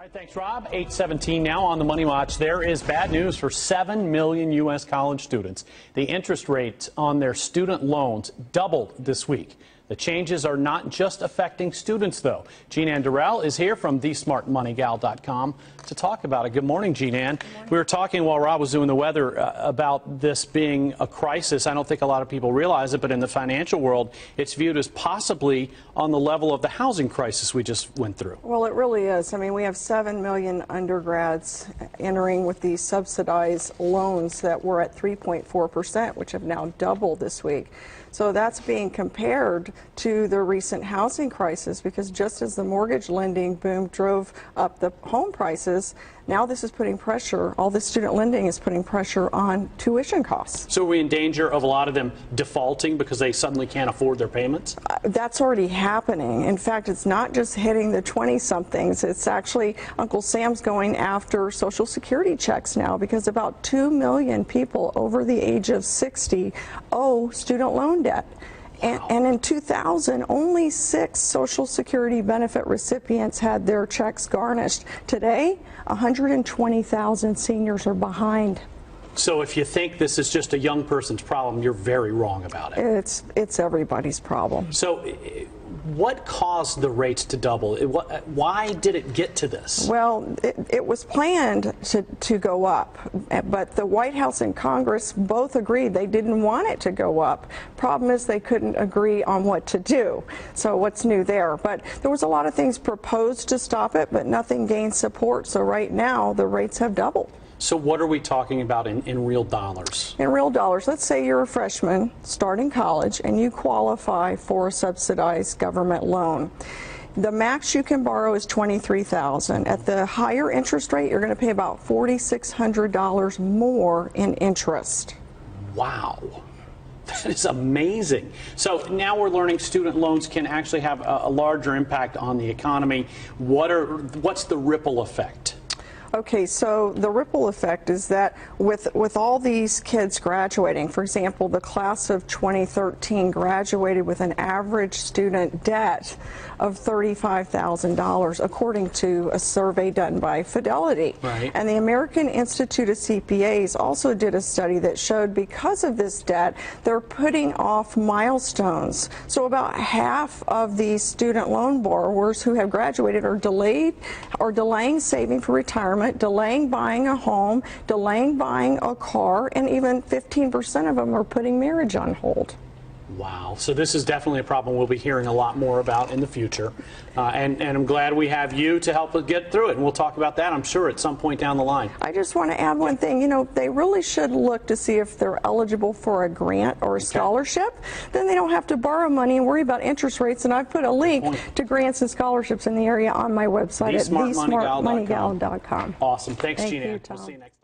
right, thanks, Rob. 8:17 now on the Money Watch. There is bad news for 7 million U.S. college students. The interest rate on their student loans doubled this week. The changes are not just affecting students, though. Jean Dorrell is here from thesmartmoneygal.com to talk about it. Good morning, Jean. We were talking while Rob was doing the weather about this being a crisis. I don't think a lot of people realize it, but in the financial world, it's viewed as possibly on the level of the housing crisis we just went through. Well, it really is. I mean, we have 7 million undergrads entering with these subsidized loans that were at 3.4%, which have now doubled this week. So that's being compared to the recent housing crisis, because just as the mortgage lending boom drove up the home prices, now this is putting pressure, all this student lending is putting pressure on tuition costs. So are we in danger of a lot of them defaulting because they suddenly can't afford their payments? That's already happening. In fact, it's not just hitting the 20-somethings. It's actually Uncle Sam's going after Social Security checks now, because about 2 million people over the age of 60 owe student loan debt. And in 2000, only 6 Social Security benefit recipients had their checks garnished. Today, 120,000 seniors are behind. So if you think this is just a young person's problem, you're very wrong about it. It's everybody's problem. So what caused the rates to double? Why did it get to this? Well, it was planned to go up, but the White House and Congress both agreed they didn't want it to go up. Problem is they couldn't agree on what to do. So what's new there? But there was a lot of things proposed to stop it, but nothing gained support. So right now the rates have doubled. So what are we talking about in real dollars? In real dollars, let's say you're a freshman starting college and you qualify for a subsidized government loan. The max you can borrow is $23,000. At the higher interest rate, you're going to pay about $4,600 more in interest. Wow. That is amazing. So now we're learning student loans can actually have a larger impact on the economy. What's the ripple effect? Okay, so the ripple effect is that with all these kids graduating, for example, the class of 2013 graduated with an average student debt of $35,000, according to a survey done by Fidelity. Right. And the American Institute of CPAs also did a study that showed because of this debt, they're putting off milestones. So about half of these student loan borrowers who have graduated are delaying saving for retirement, delaying buying a home, delaying buying a car, and even 15% of them are putting marriage on hold. Wow. So this is definitely a problem we'll be hearing a lot more about in the future. And I'm glad we have you to help us get through it. And we'll talk about that, I'm sure, at some point down the line. I just want to add one thing. You know, they really should look to see if they're eligible for a grant or a scholarship. Then they don't have to borrow money and worry about interest rates. And I've put a link to grants and scholarships in the area on my website at thesmartmoneygal.com. Awesome. Thanks, Thank Jean. you, We'll see you next time.